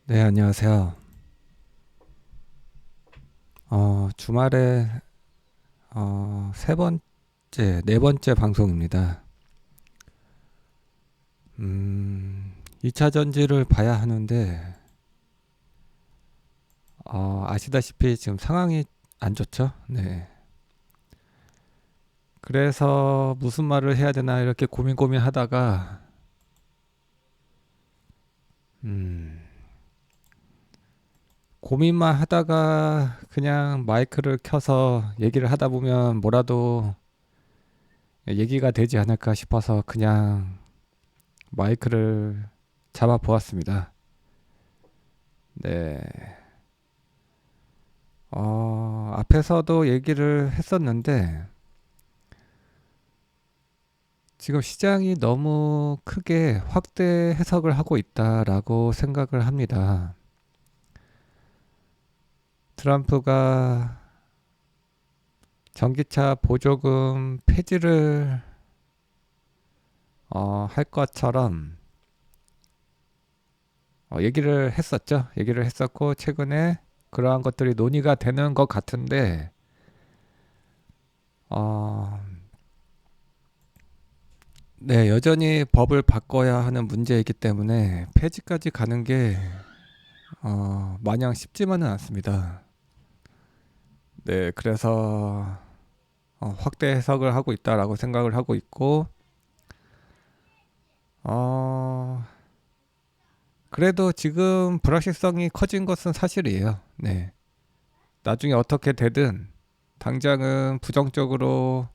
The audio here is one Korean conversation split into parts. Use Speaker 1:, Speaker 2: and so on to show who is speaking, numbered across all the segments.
Speaker 1: 네, 안녕하세요. 주말에 세 번째, 네 번째 방송입니다. 2차 전지를 봐야 하는데 아시다시피 지금 상황이 안 좋죠? 네. 그래서 무슨 말을 해야 되나 이렇게 고민하다가 음, 고민만 하다가 그냥 마이크를 켜서 얘기를 하다 보면 뭐라도 얘기가 되지 않을까 싶어서 그냥 마이크를 잡아 보았습니다. 네. 앞에서도 얘기를 했었는데, 지금 시장이 너무 크게 확대 해석을 하고 있다라고 생각을 합니다. 트럼프가 전기차 보조금 폐지를 할 것처럼 얘기를 했었죠. 얘기를 했었고, 최근에 그러한 것들이 논의가 되는 것 같은데, 어, 네, 여전히 법을 바꿔야 하는 문제이기 때문에 폐지까지 가는 게 마냥 쉽지만은 않습니다. 네, 그래서 확대 해석을 하고 있다라고 생각을 하고 있고, 어, 그래도 지금 불확실성이 커진 것은 사실이에요. 네, 나중에 어떻게 되든 당장은 부정적으로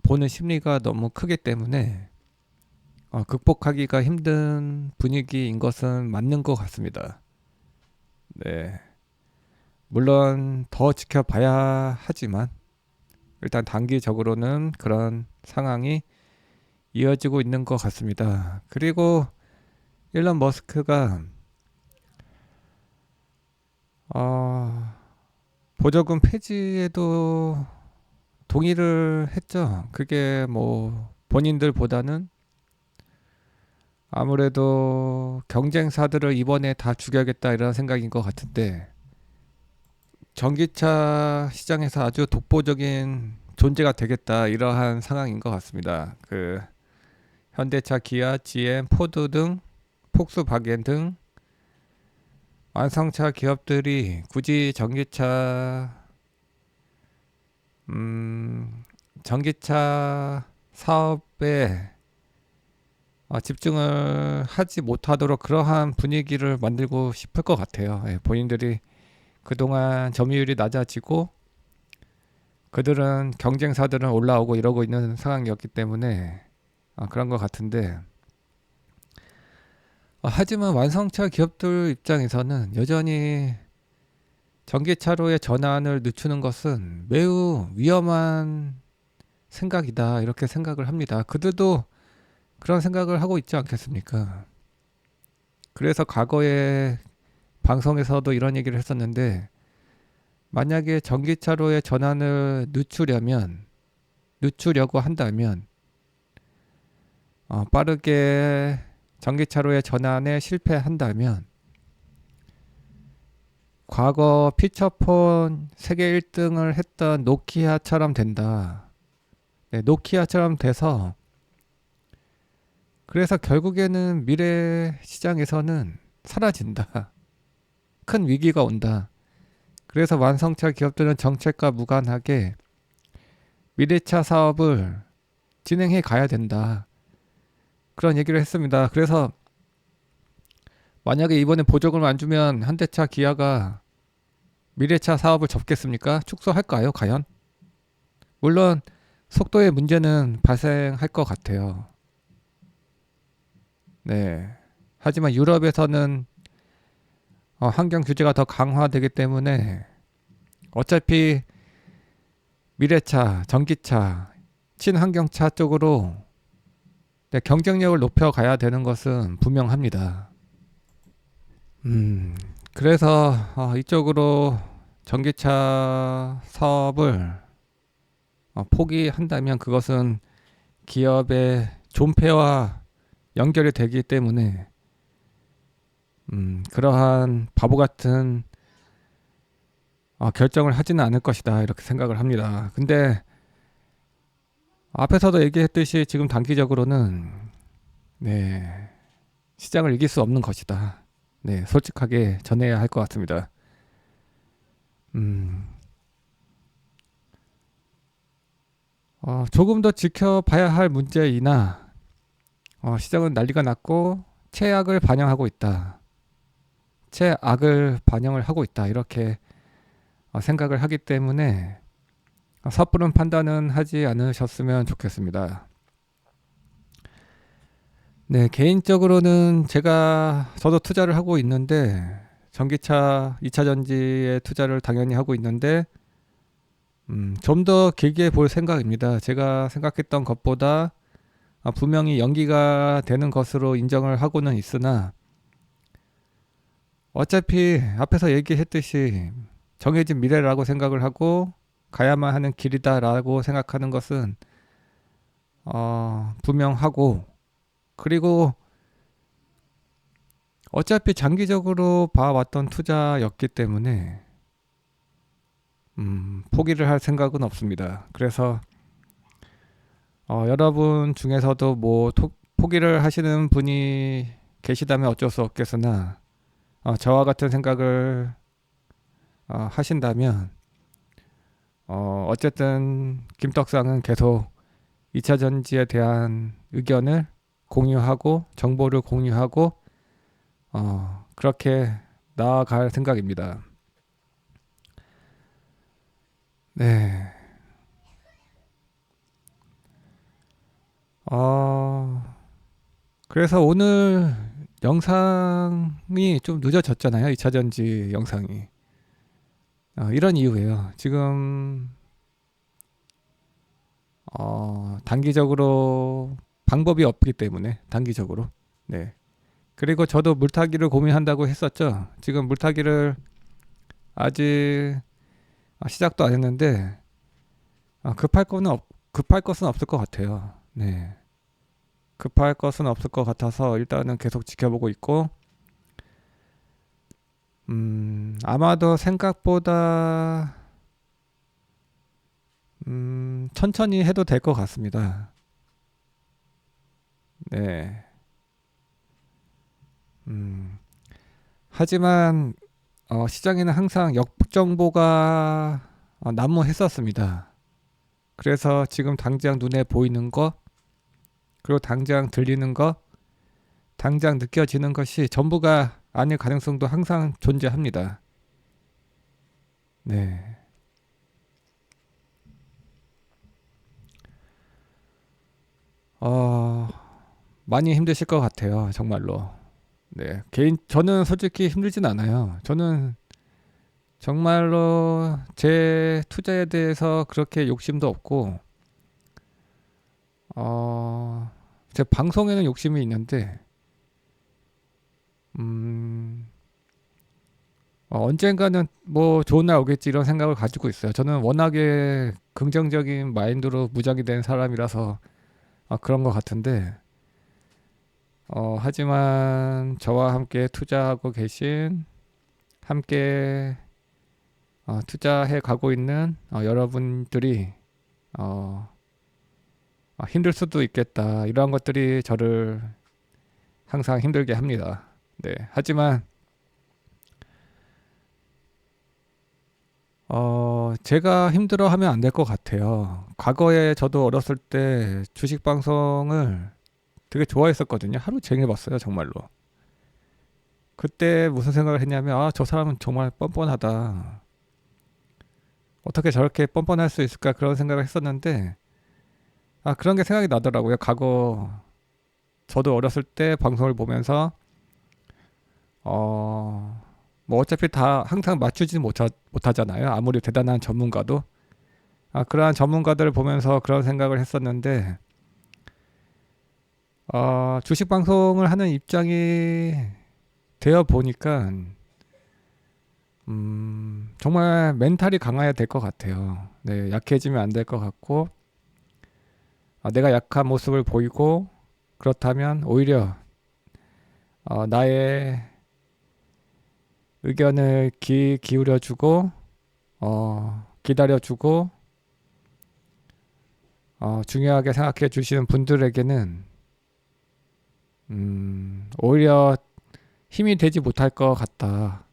Speaker 1: 보는 심리가 너무 크기 때문에 극복하기가 힘든 분위기인 것은 맞는 것 같습니다. 네, 물론 더 지켜봐야 하지만 일단 단기적으로는 그런 상황이 이어지고 있는 것 같습니다. 그리고 일론 머스크가 어, 보조금 폐지에도 동의를 했죠. 그게 뭐 본인들보다는 아무래도 경쟁사들을 이번에 다 죽여야겠다 이런 생각인 것 같은데 전기차 시장에서 아주 독보적인 존재가 되겠다 이러한 상황인 것 같습니다. 그 현대차, 기아, GM, 포드 등 폭스바겐 등 완성차 기업들이 굳이 음, 전기차 사업에 집중을 하지 못하도록 그러한 분위기를 만들고 싶을 것 같아요. 예, 본인들이 그동안 점유율이 낮아지고 그들은 경쟁사들은 올라오고 이러고 있는 상황이었기 때문에 그런 것 같은데 하지만 완성차 기업들 입장에서는 여전히 전기차로의 전환을 늦추는 것은 매우 위험한 생각이다 이렇게 생각을 합니다. 그들도 그런 생각을 하고 있지 않겠습니까? 그래서 과거에 방송에서도 이런 얘기를 했었는데 만약에 전기차로의 전환을 늦추려고 한다면 빠르게 전기차로의 전환에 실패한다면 과거 피처폰 세계 1등을 했던 노키아처럼 된다. 네, 노키아처럼 돼서 그래서 결국에는 미래 시장에서는 사라진다. 큰 위기가 온다. 그래서 완성차 기업들은 정책과 무관하게 미래차 사업을 진행해 가야 된다. 그런 얘기를 했습니다. 그래서 만약에 이번에 보조금을 안 주면 현대차, 기아가 미래차 사업을 접겠습니까? 축소할까요? 과연? 물론 속도의 문제는 발생할 것 같아요. 네. 하지만 유럽에서는 환경 규제가 더 강화되기 때문에 어차피 미래차, 전기차, 친환경차 쪽으로 네, 경쟁력을 높여가야 되는 것은 분명합니다. 음, 그래서 이쪽으로 전기차 사업을 포기한다면 그것은 기업의 존폐와 연결이 되기 때문에 그러한 바보 같은 결정을 하지는 않을 것이다 이렇게 생각을 합니다. 근데 앞에서도 얘기했듯이 지금 단기적으로는 네, 시장을 이길 수 없는 것이다. 네, 솔직하게 전해야 할 것 같습니다. 음, 조금 더 지켜봐야 할 문제이나 시장은 난리가 났고 최악을 반영하고 있다. 최악을 반영을 하고 있다. 이렇게 생각을 하기 때문에 섣부른 판단은 하지 않으셨으면 좋겠습니다. 네, 개인적으로는 저도 투자를 하고 있는데 전기차 2차 전지에 투자를 당연히 하고 있는데 좀 더 길게 볼 생각입니다. 제가 생각했던 것보다 분명히 연기가 되는 것으로 인정을 하고는 있으나 어차피 앞에서 얘기했듯이 정해진 미래라고 생각을 하고 가야만 하는 길이다라고 생각하는 것은 분명하고, 그리고 어차피 장기적으로 봐왔던 투자였기 때문에 포기를 할 생각은 없습니다. 그래서 여러분 중에서도 뭐 포기를 하시는 분이 계시다면 어쩔 수 없겠으나 저와 같은 생각을 하신다면 어쨌든 김떡상은 계속 2차 전지에 대한 의견을 공유하고 정보를 공유하고 그렇게 나아갈 생각입니다. 네. 그래서 오늘 영상이 좀 늦어졌잖아요. 2차 전지 영상이. 이런 이유예요. 지금 단기적으로 방법이 없기 때문에 단기적으로. 네. 그리고 저도 물타기를 고민한다고 했었죠. 지금 물타기를 아직 시작도 안 했는데 급할 것은 없을 것 같아요. 네. 급할 것은 없을 것 같아서 일단은 계속 지켜보고 있고 아마도 생각보다 천천히 해도 될 것 같습니다. 네. 하지만 시장에는 항상 역정보가 난무했었습니다. 그래서 지금 당장 눈에 보이는 거, 그리고 당장 들리는 거, 당장 느껴지는 것이 전부가 아닐 가능성도 항상 존재합니다. 네. 어, 많이 힘드실 것 같아요. 정말로. 네. 저는 솔직히 힘들진 않아요. 저는 정말로 제 투자에 대해서 그렇게 욕심도 없고, 어, 제 방송에는 욕심이 있는데, 음, 언젠가는 뭐 좋은 날 오겠지 이런 생각을 가지고 있어요. 저는 워낙에 긍정적인 마인드로 무장이 된 사람이라서 그런 것 같은데, 하지만 저와 함께 투자하고 계신, 함께 투자해 가고 있는 여러분들이 어, 힘들 수도 있겠다. 이러한 것들이 저를 항상 힘들게 합니다. 네. 하지만 제가 힘들어하면 안 될 것 같아요. 과거에 저도 어렸을 때 주식 방송을 되게 좋아했었거든요. 하루 종일 봤어요, 정말로. 그때 무슨 생각을 했냐면, 저 사람은 정말 뻔뻔하다. 어떻게 저렇게 뻔뻔할 수 있을까? 그런 생각을 했었는데, 그런 게 생각이 나더라고요. 저도 어렸을 때 방송을 보면서, 뭐 어차피 다 항상 맞추지 못하잖아요. 아무리 대단한 전문가도. 그러한 전문가들을 보면서 그런 생각을 했었는데, 주식 방송을 하는 입장이 되어 보니까, 정말 멘탈이 강해야 될 것 같아요. 네, 약해지면 안 될 것 같고, 내가 약한 모습을 보이고, 그렇다면 오히려 나의 의견을 기울여주고 기다려주고 중요하게 생각해 주시는 분들에게는 오히려 힘이 되지 못할 것 같다.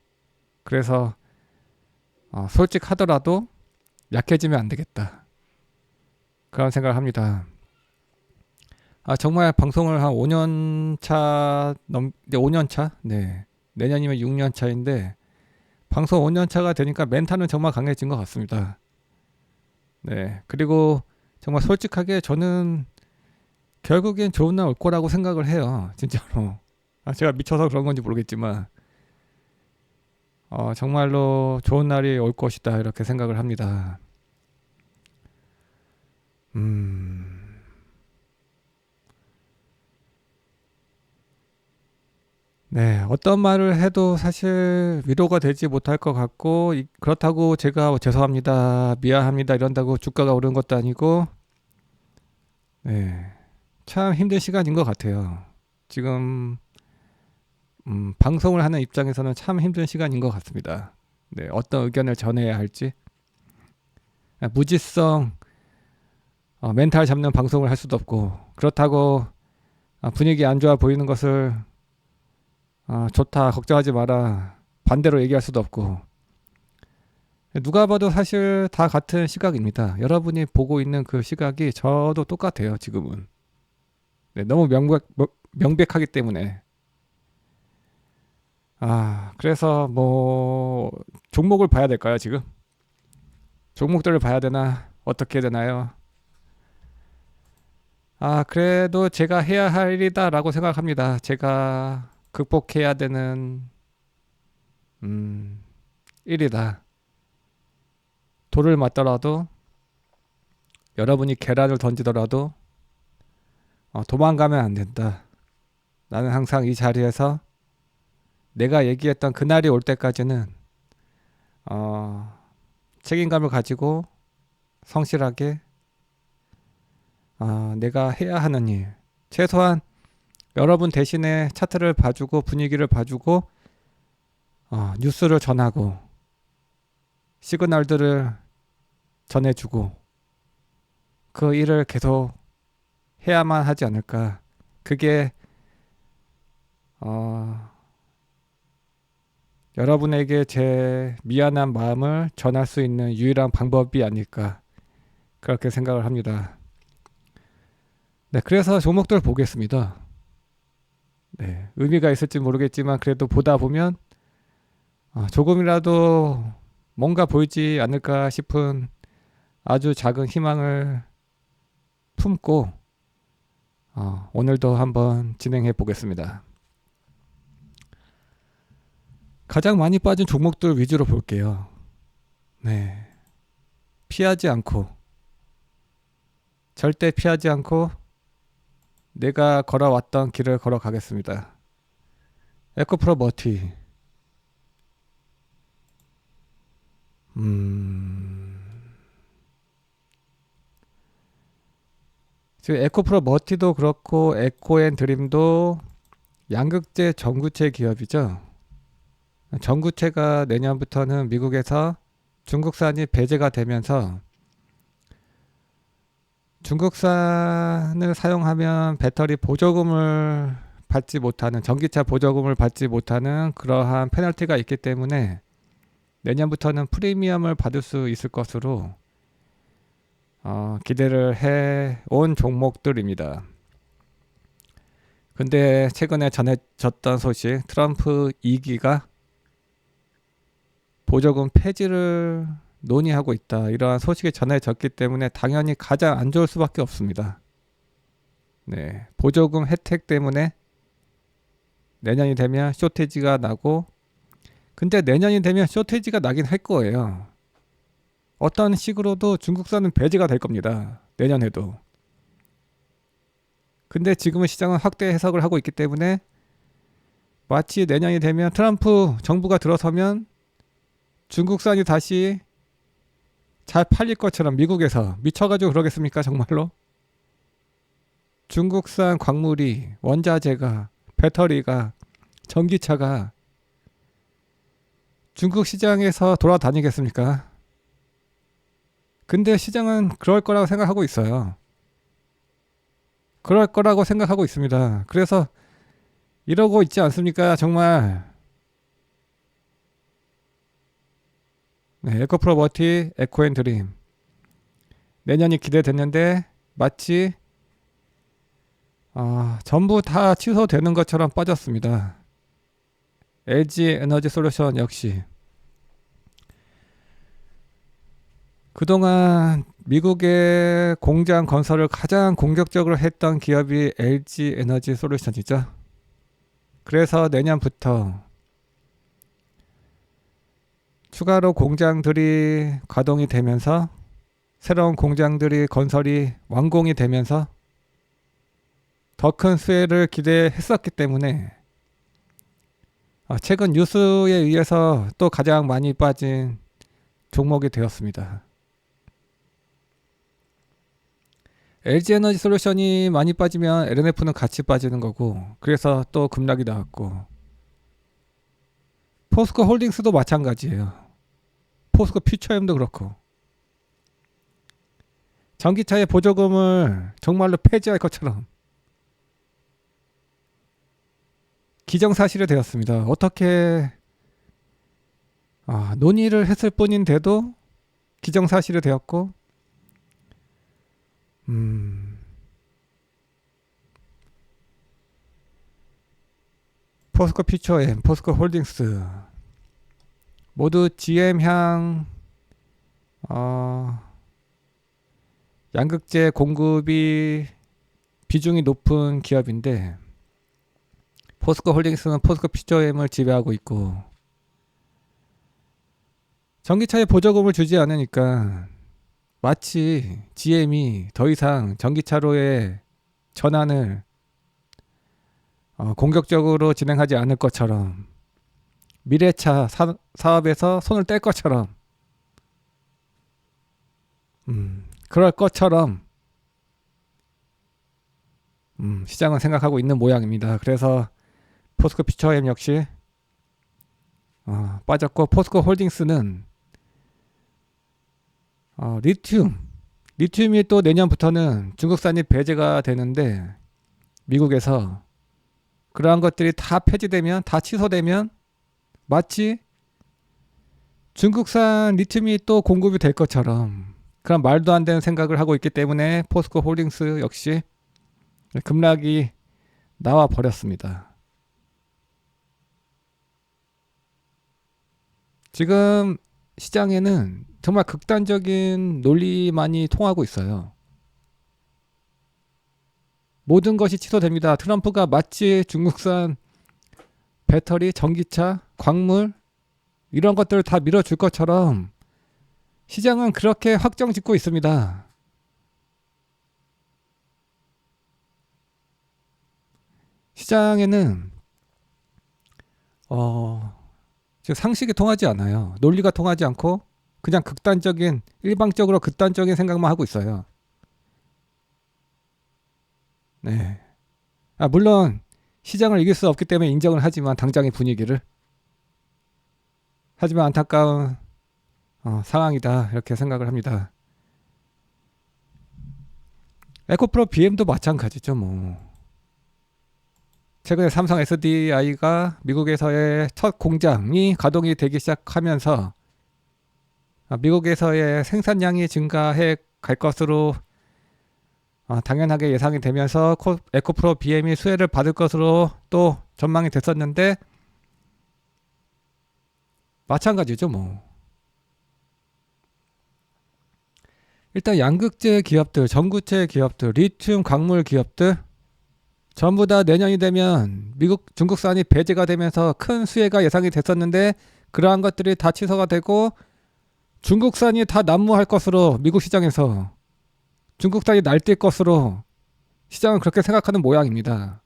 Speaker 1: 그래서 솔직하더라도 약해지면 안 되겠다. 그런 생각을 합니다. 정말 방송을 한 5년 차 이제 5년 차? 네. 내년이면 6년 차인데 방송 5년 차가 되니까 멘탈은 정말 강해진 것 같습니다. 네. 그리고 정말 솔직하게 저는 결국엔 좋은 날 올 거라고 생각을 해요. 진짜로. 제가 미쳐서 그런 건지 모르겠지만 정말로 좋은 날이 올 것이다 이렇게 생각을 합니다. 네, 어떤 말을 해도 사실 위로가 되지 못할 것 같고 그렇다고 제가 죄송합니다, 미안합니다 이런다고 주가가 오르는 것도 아니고 네, 참 힘든 시간인 것 같아요. 지금 방송을 하는 입장에서는 참 힘든 시간인 것 같습니다. 네, 어떤 의견을 전해야 할지 무지성 멘탈 잡는 방송을 할 수도 없고 그렇다고 분위기 안 좋아 보이는 것을 좋다 걱정하지 마라 반대로 얘기할 수도 없고 누가 봐도 사실 다 같은 시각입니다. 여러분이 보고 있는 그 시각이 저도 똑같아요. 지금은 네, 너무 명백하기 때문에 그래서 뭐 종목을 봐야 될까요? 지금 종목들을 봐야 되나 어떻게 되나요? 그래도 제가 해야 할 일이다라고 생각합니다. 제가 극복해야 되는 일이다. 돌을 맞더라도 여러분이 계란을 던지더라도 도망가면 안 된다. 나는 항상 이 자리에서 내가 얘기했던 그날이 올 때까지는 책임감을 가지고 성실하게 내가 해야 하는 일 최소한 여러분 대신에 차트를 봐주고 분위기를 봐주고 뉴스를 전하고 시그널들을 전해주고 그 일을 계속 해야만 하지 않을까. 그게 여러분에게 제 미안한 마음을 전할 수 있는 유일한 방법이 아닐까 그렇게 생각을 합니다. 네, 그래서 종목들 보겠습니다. 네, 의미가 있을지 모르겠지만 그래도 보다 보면 조금이라도 뭔가 보이지 않을까 싶은 아주 작은 희망을 품고 오늘도 한번 진행해 보겠습니다. 가장 많이 빠진 종목들 위주로 볼게요. 네, 피하지 않고 절대 피하지 않고 내가 걸어왔던 길을 걸어가겠습니다. 에코프로 머티 지금 에코프로 머티도 그렇고 에코앤드림도 양극재 전구체 기업이죠. 전구체가 내년부터는 미국에서 중국산이 배제가 되면서 중국산을 사용하면 배터리 보조금을 받지 못하는 전기차 보조금을 받지 못하는 그러한 페널티가 있기 때문에 내년부터는 프리미엄을 받을 수 있을 것으로 기대를 해온 종목들입니다. 근데 최근에 전해졌던 소식 트럼프 2기가 보조금 폐지를 논의하고 있다. 이러한 소식이 전해졌기 때문에 당연히 가장 안 좋을 수밖에 없습니다. 네, 보조금 혜택 때문에 내년이 되면 쇼티지가 나고 근데 내년이 되면 쇼티지가 나긴 할 거예요. 어떤 식으로도 중국산은 배제가 될 겁니다. 내년에도. 근데 지금은 시장은 확대 해석을 하고 있기 때문에 마치 내년이 되면 트럼프 정부가 들어서면 중국산이 다시 잘 팔릴 것처럼 미국에서 미쳐가지고 그러겠습니까 정말로? 중국산 광물이 원자재가 배터리가 전기차가 중국 시장에서 돌아다니겠습니까? 근데 시장은 그럴 거라고 생각하고 있어요. 그럴 거라고 생각하고 있습니다. 그래서 이러고 있지 않습니까? 정말. 네, 에코프로버티, 에코앤드림. 내년이 기대됐는데 마치 전부 다 취소되는 것처럼 빠졌습니다. LG 에너지 솔루션 역시 그동안 미국의 공장 건설을 가장 공격적으로 했던 기업이 LG 에너지 솔루션이죠. 그래서 내년부터 추가로 공장들이 가동이 되면서 새로운 공장들이 건설이 완공이 되면서 더 큰 수혜를 기대했었기 때문에 최근 뉴스에 의해서 또 가장 많이 빠진 종목이 되었습니다. LG 에너지 솔루션이 많이 빠지면 LNF는 같이 빠지는 거고, 그래서 또 급락이 나왔고, 포스코 홀딩스도 마찬가지예요. 포스코 퓨처엠도 그렇고, 전기차의 보조금을 정말로 폐지할 것처럼 기정사실이 되었습니다. 어떻게 논의를 했을 뿐인데도 기정사실이 되었고, 포스코 퓨처엠, 포스코 홀딩스 모두 GM향 양극재 공급이 비중이 높은 기업인데, 포스코 홀딩스는 포스코 퓨처엠을 지배하고 있고, 전기차에 보조금을 주지 않으니까 마치 GM이 더 이상 전기차로의 전환을 공격적으로 진행하지 않을 것처럼, 미래차 사업에서 손을 뗄 것처럼, 그럴 것처럼 시장은 생각하고 있는 모양입니다. 그래서 포스코 퓨처엠 역시 빠졌고, 포스코 홀딩스는 리튬이 또 내년부터는 중국산이 배제가 되는데, 미국에서 그러한 것들이 다 폐지되면, 다 취소되면 마치 중국산 리튬이 또 공급이 될 것처럼 그런 말도 안 되는 생각을 하고 있기 때문에 포스코 홀딩스 역시 급락이 나와 버렸습니다. 지금 시장에는 정말 극단적인 논리만이 통하고 있어요. 모든 것이 취소됩니다. 트럼프가 마치 중국산 배터리, 전기차, 광물 이런 것들을 다 밀어줄 것처럼 시장은 그렇게 확정 짓고 있습니다. 시장에는 상식이 통하지 않아요. 논리가 통하지 않고 그냥 일방적으로 극단적인 생각만 하고 있어요. 네. 물론 시장을 이길 수 없기 때문에 인정을 하지만, 당장의 분위기를. 하지만 안타까운 상황이다, 이렇게 생각을 합니다. 에코프로 BM도 마찬가지죠. 최근에 삼성 SDI가 미국에서의 첫 공장이 가동이 되기 시작하면서 미국에서의 생산량이 증가해 갈 것으로 당연하게 예상이 되면서 에코프로 BM이 수혜를 받을 것으로 또 전망이 됐었는데, 마찬가지죠. 일단 양극재 기업들, 전구체 기업들, 리튬 광물 기업들 전부 다 내년이 되면 중국산이 배제가 되면서 큰 수혜가 예상이 됐었는데, 그러한 것들이 다 취소가 되고 중국산이 다 난무할 것으로, 미국 시장에서 중국산이 날뛸 것으로 시장은 그렇게 생각하는 모양입니다.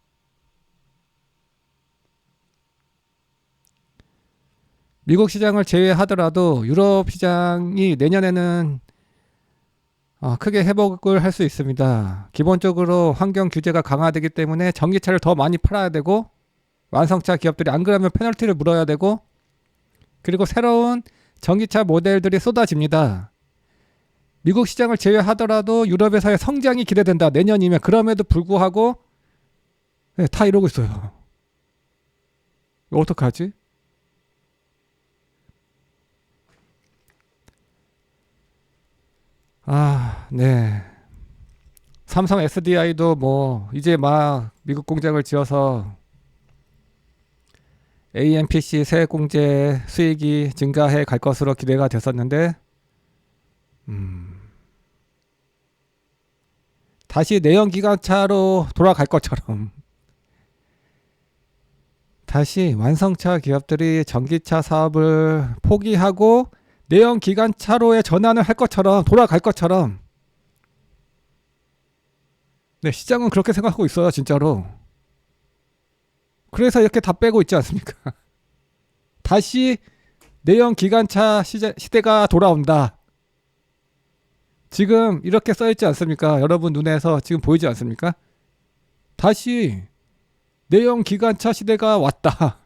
Speaker 1: 미국 시장을 제외하더라도 유럽 시장이 내년에는 크게 회복을 할 수 있습니다. 기본적으로 환경 규제가 강화되기 때문에 전기차를 더 많이 팔아야 되고, 완성차 기업들이 안 그러면 페널티를 물어야 되고, 그리고 새로운 전기차 모델들이 쏟아집니다. 미국 시장을 제외하더라도 유럽에서의 성장이 기대된다. 내년이면. 그럼에도 불구하고 네, 다 이러고 있어요. 이거 어떡하지? 네. 삼성 SDI도 뭐 이제 막 미국 공장을 지어서 AMPC 세액공제 수익이 증가해 갈 것으로 기대가 됐었는데 다시 내연기관차로 돌아갈 것처럼 다시 완성차 기업들이 전기차 사업을 포기하고 내연기관차로의 전환을 할 것처럼 돌아갈 것처럼 네, 시장은 그렇게 생각하고 있어요, 진짜로. 그래서 이렇게 다 빼고 있지 않습니까? 다시 내연기관차 시대가 돌아온다. 지금 이렇게 써있지 않습니까? 여러분 눈에서 지금 보이지 않습니까? 다시 내연기관차 시대가 왔다.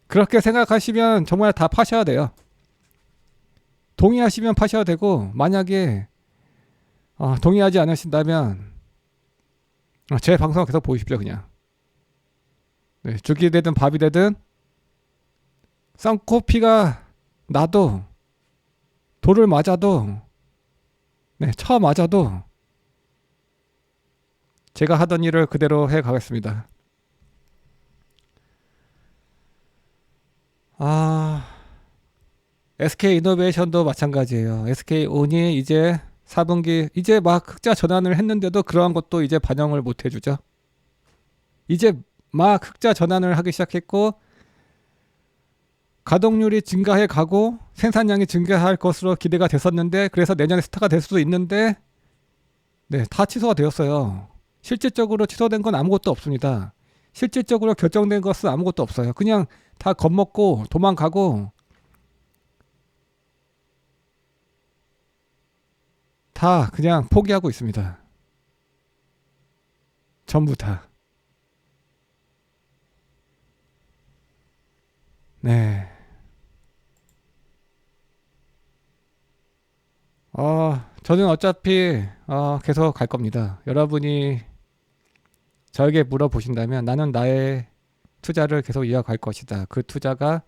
Speaker 1: 그렇게 생각하시면 정말 다 파셔야 돼요. 동의하시면 파셔야 되고, 만약에 동의하지 않으신다면 제 방송 계속 보십시오. 그냥 네, 죽이 되든 밥이 되든 쌍코피가 나도 돌을 맞아도 네, 쳐 맞아도 제가 하던 일을 그대로 해 가겠습니다. SK이노베이션도 마찬가지예요. SK온이 이제 4분기 이제 막 흑자 전환을 했는데도 그러한 것도 이제 반영을 못 해주죠. 이제 막 흑자 전환을 하기 시작했고 가동률이 증가해 가고 생산량이 증가할 것으로 기대가 됐었는데 그래서 내년에 스타가 될 수도 있는데 네, 다 취소가 되었어요. 실질적으로 취소된 건 아무것도 없습니다. 실질적으로 결정된 것은 아무것도 없어요. 그냥 다 겁먹고 도망가고 다 그냥 포기하고 있습니다. 전부 다. 네. 저는 어차피 계속 갈 겁니다. 여러분이 저에게 물어보신다면 나는 나의 투자를 계속 이어갈 것이다. 그 투자가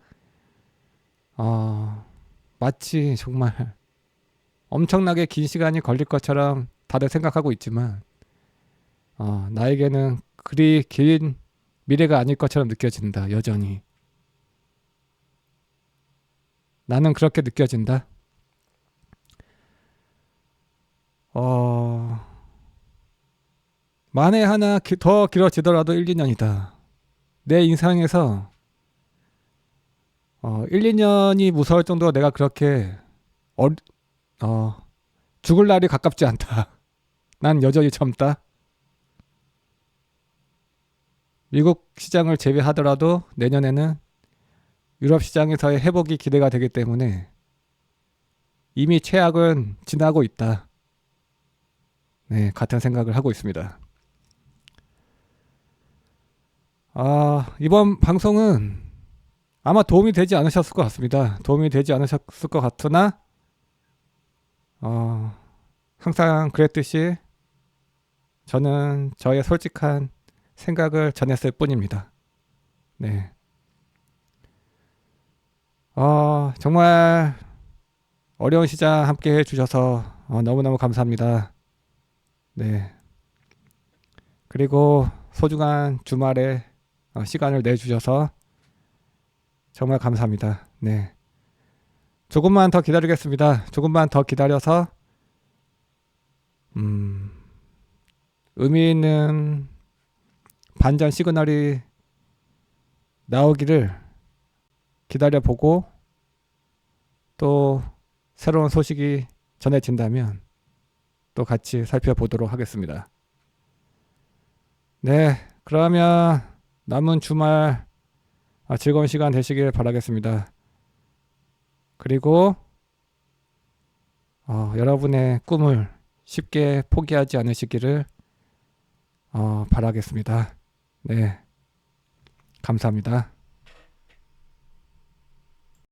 Speaker 1: 마치 정말 엄청나게 긴 시간이 걸릴 것처럼 다들 생각하고 있지만 나에게는 그리 긴 미래가 아닐 것처럼 느껴진다. 여전히 나는 그렇게 느껴진다. 만에 하나 더 길어지더라도 1, 2년이다. 내 인상에서 1, 2년이 무서울 정도로 내가 그렇게 죽을 날이 가깝지 않다. 난 여전히 젊다. 미국 시장을 제외하더라도 내년에는 유럽 시장에서의 회복이 기대가 되기 때문에 이미 최악은 지나고 있다. 네, 같은 생각을 하고 있습니다. 이번 방송은 아마 도움이 되지 않으셨을 것 같습니다. 도움이 되지 않으셨을 것 같으나 항상 그랬듯이 저는 저의 솔직한 생각을 전했을 뿐입니다. 네. 정말 어려운 시장 함께 해주셔서 너무너무 감사합니다. 네. 그리고 소중한 주말에 시간을 내주셔서 정말 감사합니다. 네. 조금만 더 기다리겠습니다. 조금만 더 기다려서 의미 있는 반전 시그널이 나오기를 기다려보고 또 새로운 소식이 전해진다면 또 같이 살펴보도록 하겠습니다. 네, 그러면 남은 주말 즐거운 시간 되시길 바라겠습니다. 그리고 여러분의 꿈을 쉽게 포기하지 않으시기를 바라겠습니다. 네, 감사합니다.